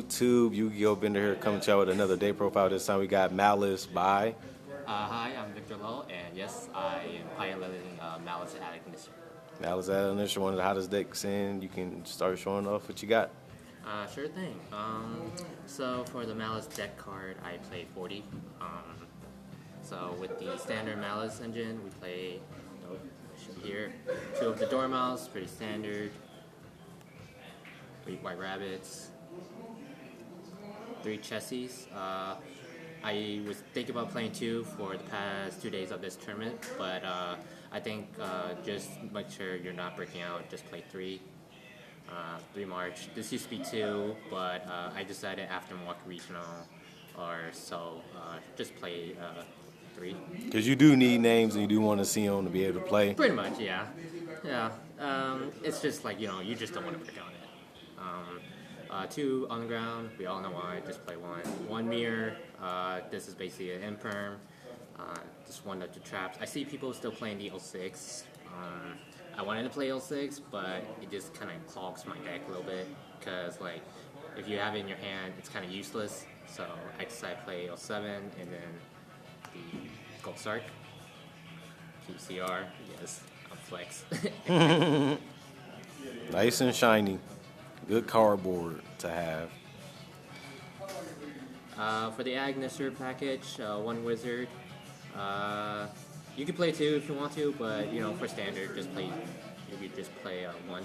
YouTube? Yu-Gi-Oh! Bender here, coming to you with another day profile. This time we got Malice by. Hi, I'm Victor Lowe, and yes, I am piloting Malice at Ignition. Malice at Initial, one of the hottest decks in. You can start showing off what you got. Sure thing. So for the Malice deck card, I play 40. So with the standard Malice engine, we play here 2 of the Dormouse, pretty standard. 3 White Rabbits, 3 Chessies. I was thinking about playing 2 for the past 2 days of this tournament, but I think just make sure you're not breaking out, just play 3. 3 March. This used to be 2, but I decided after Milwaukee Regional or so, just play 3. Because you do need names and you do want to see them to be able to play. Pretty much, yeah. Yeah. It's just like, you just don't want to break out it. 2 on the ground, we all know why, just play 1. 1 mirror, this is basically an imperm. Just one of the traps. I see people still playing the 06. I wanted to play 06, but it just kind of clogs my deck a little bit, because like, if you have it in your hand, it's kind of useless. So I decided to play 07, and then the Gold Sark, QCR, yes, I'm flex. Nice and shiny. Good cardboard to have. For the Agnesser package, 1 Wizard. You can play 2 if you want to, but for standard, you could just play 1.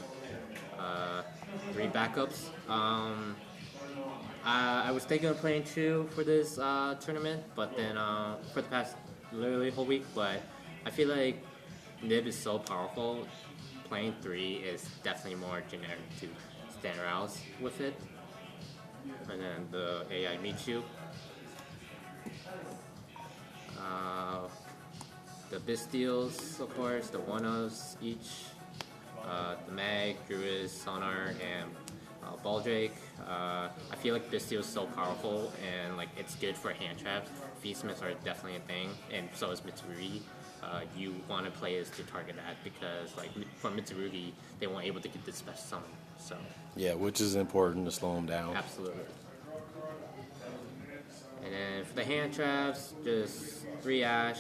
3 backups. I was thinking of playing 2 for this tournament, but then for the past literally whole week, but I feel like Nib is so powerful. Playing 3 is definitely more generic to stand around with it. And then the AI Michu. The Bistials, of course, the 1-ofs each. The Mag, Druid, Sonar, and Baldrake. I feel like Bistial is so powerful, and like it's good for hand traps. Feastsmiths are definitely a thing, and so is Mitsurugi. You want to play is to target that, because like for Mitsurugi, they weren't able to get this special summon. So yeah, which is important to slow them down. Absolutely. And then for the hand traps, just 3 Ash,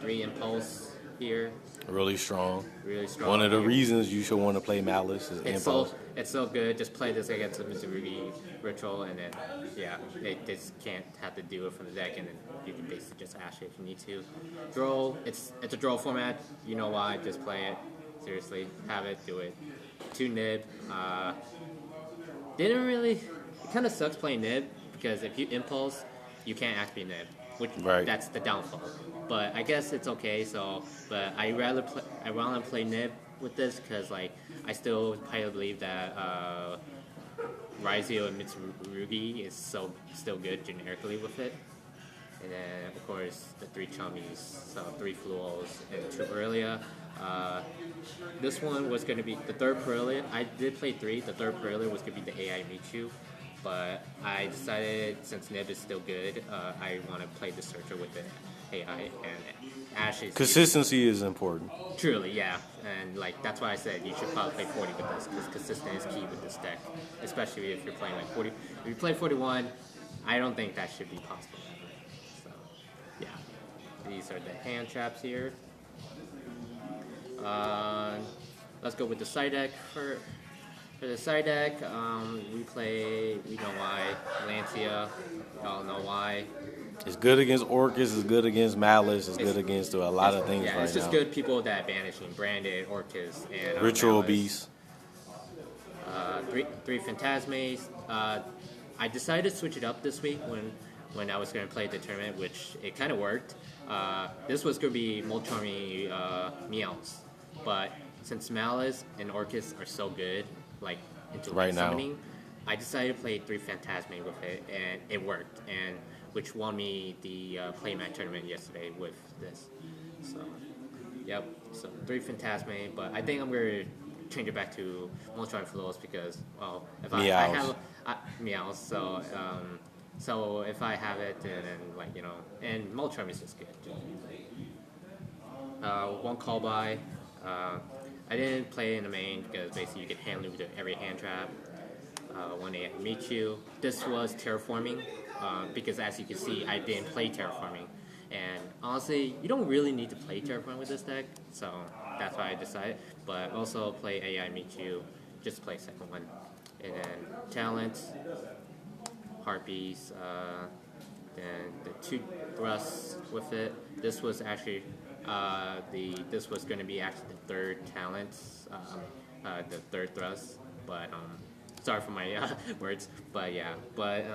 3 Impulse here. Really strong. Really strong. One of the reasons you should want to play Malice is Impulse. It's so good. Just play this against the Mitsurugi Ritual, and then they just can't have to do it from the deck, and then you can basically just Ash it if you need to. Draw. It's a draw format. You know why? Just play it. Seriously, have it, do it. 2 Nib. Didn't really. It kind of sucks playing Nib, because if you Impulse, you can't activate Nib, which that's the downfall. But I guess it's okay. But I rather play Nib with this, because like I still probably believe that Raizio and Mitsurugi is still good generically with it. And then of course the 3 Chummies, so 3 Fluos and 2 Aurelia. This one was going to be the 3rd Aurelia. I did play 3. The 3rd Aurelia was going to be the AI Michu, but I decided since Nib is still good, I want to play the Searcher with the AI, and Ash is... Consistency is important. Truly, yeah. And like that's why I said you should probably play 40 with this, because consistency is key with this deck, especially if you're playing like 40. If you play 41, I don't think that should be possible. So, yeah. These are the hand traps here. Let's go with the side deck. For the side deck, we know why, Lancia, we all know why. It's good against Orcus, it's good against Malice, it's good against a lot of things right now. Yeah, it's just good people that banishing Branded, Orcus, and Ritual Malice. Beast. 3 Phantasmes. I decided to switch it up this week when I was going to play the tournament, which it kind of worked. This was going to be Molcharmy Meows, but since Malice and Orcus are so good, like into right summoning, now, I decided to play 3 Phantasme with it, and it worked, and which won me the playmat tournament yesterday with this. So, yep. So 3 Phantasme, but I think I'm gonna change it back to Molcharmy Fluos, because if I have Meows, so if I have it, and and Molcharmy is just good. 1 call by. I didn't play in the main because basically you get hand looped with every hand trap. one AI meet you. This was terraforming because as you can see, I didn't play terraforming, and honestly, you don't really need to play terraforming with this deck, so that's why I decided. But also play AI meet you, just play second one, and then talent, harpies, then the two thrusts with it. This was actually this was going to be actually the third talent, the third thrust, but sorry for my words, but yeah, but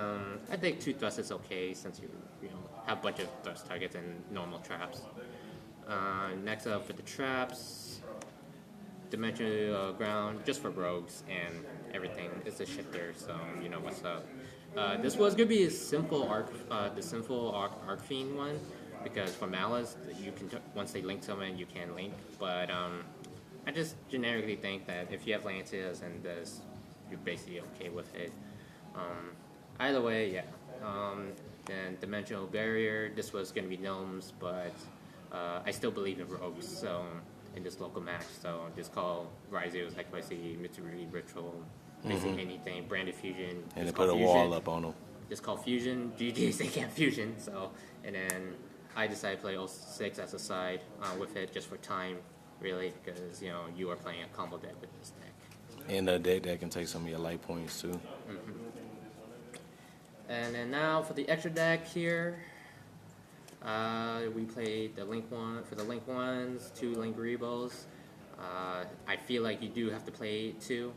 I think two thrusts is okay since you know have a bunch of thrust targets and normal traps. Next up for the traps, dimensional ground just for rogues and everything is a shifter, so you know what's up. This was gonna be a simple the simple arc fiend one, because for Malice you can once they link someone you can link, but I just generically think that if you have Lanceas and this, you're basically okay with it. Either way, yeah. Then dimensional barrier. This was gonna be gnomes, but I still believe in rogues, so in this local match, so just call Ryzeus, like I see Mitsuri Ritual, basically anything, branded fusion. And they put a wall up on them. Just call fusion. GG's they can't fusion, so and then I decided to play 06 as a side with it just for time, really, because you know you are playing a combo deck with this deck. And a deck that can take some of your light points too. And then now for the extra deck here, we played the Link one for the Link ones, 2 Link Rebos. I feel like you do have to play 2.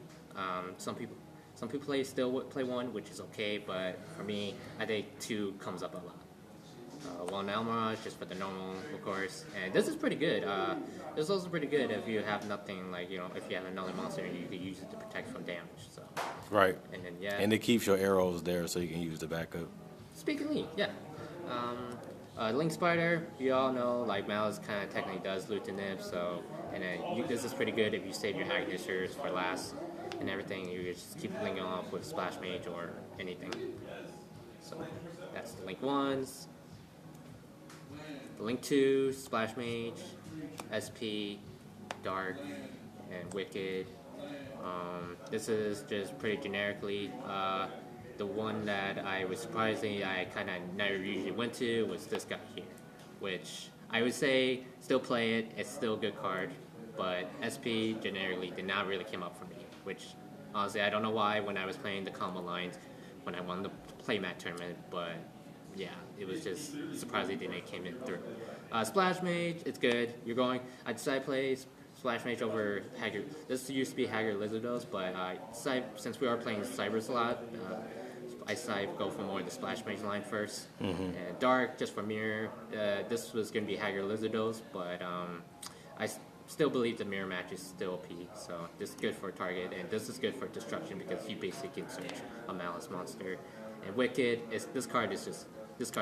Some people still play 1, which is okay, but for me, I think 2 comes up a lot. One Almirage just for the normal, of course, and this is pretty good. This is also pretty good if you have nothing, like you know, if you have another monster and you can use it to protect from damage. So right, and then yeah, and it keeps your arrows there so you can use the backup. Speaking of Link, yeah. Link Spider, you all know, like Malice kind of technically does loot the nib, so and then this is pretty good if you save your Agnishers for last and everything. You just keep linking off with Splash Mage or anything. So that's the Link ones. The Link 2, Splash Mage, SP, Dark, and Wicked. This is just pretty generically. The one that I was surprisingly I kind of never usually went to was this guy here, which I would say still play it. It's still a good card, but SP generically did not really come up for me. Which honestly I don't know why when I was playing the combo lines when I won the playmat tournament, but yeah, it was just surprising that it came in through. Splash Mage, it's good. I decided to play Splash Mage over Haggard. This used to be Haggard Lizardos, but since we are playing Cybers a lot, I decided to go for more of the Splash Mage line first. And Dark, just for Mirror. This was going to be Haggard Lizardos, but I still believe the Mirror match is still OP, so this is good for target, and this is good for destruction because you basically can search a Malice monster. And Wicked, this card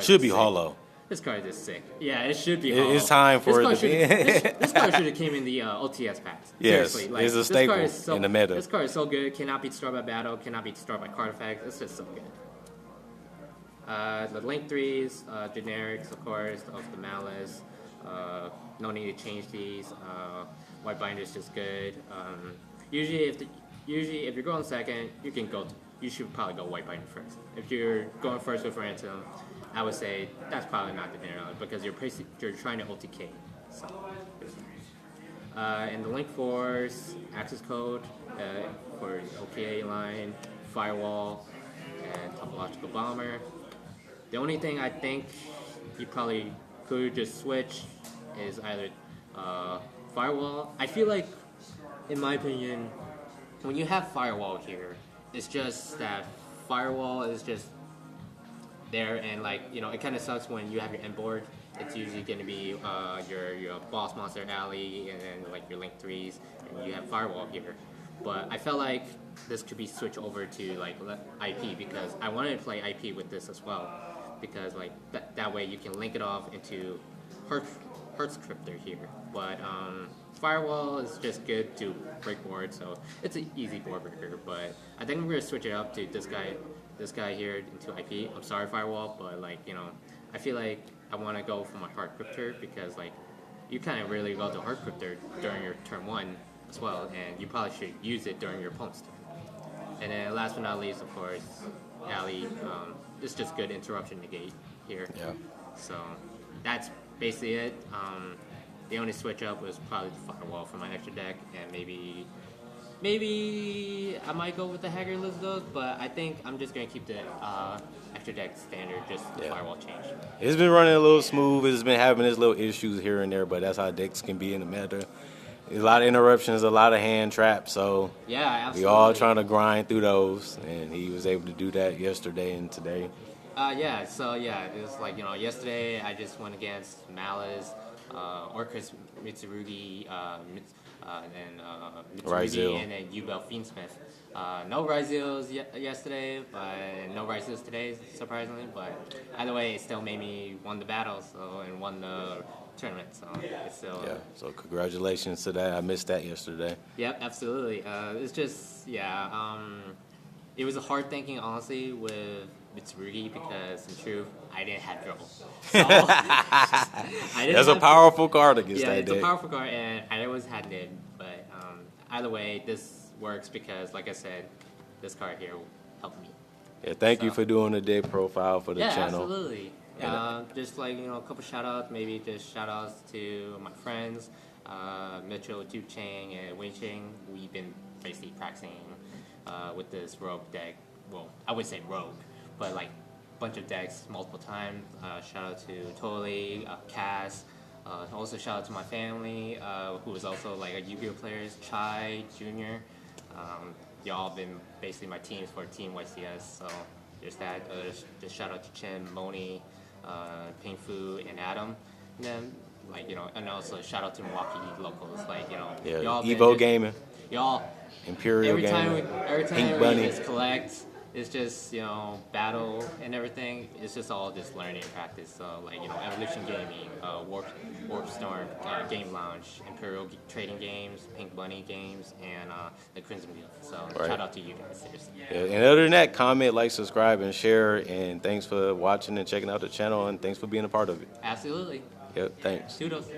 Should be hollow. This card is sick. Yeah, it should be hollow. It's time for it to be. This card should have came in the OTS packs. Yes, seriously, like, it's a staple in the meta. This card is so good. Cannot be destroyed by battle. Cannot be destroyed by card effects. It's just so good. The Link 3s, generics, of course, of the Malice. No need to change these. White Binder is just good. Usually, if you're going second, you should probably go White Binder first. If you're going first with Ransom, I would say that's probably not the dinner because you're trying to OTK. So, and the Link Force, access code for OKA line, firewall, and topological bomber. The only thing I think you probably could just switch is either firewall. I feel like, in my opinion, when you have firewall here, it's just that firewall is just there, and like you know, it kind of sucks when you have your end board. It's usually going to be your boss monster alley, and then like your Link 3s, and you have firewall here. But I felt like this could be switched over to like IP because I wanted to play IP with this as well, because like that way you can link it off into Hearts Cryptor here. But firewall is just good to break board, so it's an easy board breaker. But I think we're gonna switch it up to this guy here into IP. I'm sorry, firewall, but like you know, I feel like I want to go for my Heart Cryptor because like you kind of really go to Heart Cryptor during your turn 1 as well, and you probably should use it during your opponent's turn. And then last but not least, of course, Ali. It's just good interruption negate here. Yeah. So that's basically it. The only switch up was probably the firewall for my extra deck, and maybe I might go with the Haggard Lizardos, but I think I'm just gonna keep the extra deck standard, just the firewall change. It's been running a little smooth. It's been having its little issues here and there, but that's how decks can be in the meta. There's a lot of interruptions, a lot of hand traps, so Yeah, absolutely. we all trying to grind through those, and he was able to do that yesterday and today. So it was like, yesterday I just went against Maliss, Orcus Mitsurugi, Mitsurugi, Ryzel. and then Ubel Fiendsmith. No Ryzels yesterday, but no Ryzels today, surprisingly. But either way, it still made me won the battle, and won the tournament. So it's still. Yeah, so congratulations to that. I missed that yesterday. Yep, absolutely. It's just it was a hard thinking, honestly, with Mitsurugi, because in truth, I didn't have trouble. So, That's a powerful card against that it's deck. a powerful card, and I always had Nid. But either way, this works because, like I said, this card here helped me. Yeah, thank you for doing the deck profile for the channel. Absolutely. Just like, a couple shout outs, maybe just shout outs to my friends, Mitchell, Du Chang, and Wei Ching. We've been basically practicing with this rogue deck. Well, I would say rogue, but like a bunch of decks multiple times. Shout out to Totally, Cass. Also shout out to my family, who is also like a Yu-Gi-Oh players, Chai Jr. Y'all been basically my teams for Team YCS, so there's that. Just shout out to Chen, Moni, Ping Fu, and Adam. And then, and also shout out to Milwaukee locals, y'all Evo Gaming, y'all. Imperial Every Gaming, time Pink we Bunny. just collect, it's just battle and everything. It's just all just learning and practice. So Evolution Gaming, Warp Storm, Game Lounge, Imperial Trading Games, Pink Bunny Games, and the Crimson Wheel. So shout out to you guys, seriously. Yeah, and other than that, comment, like, subscribe, and share. And thanks for watching and checking out the channel, and thanks for being a part of it. Absolutely. Yep, thanks. Toodles.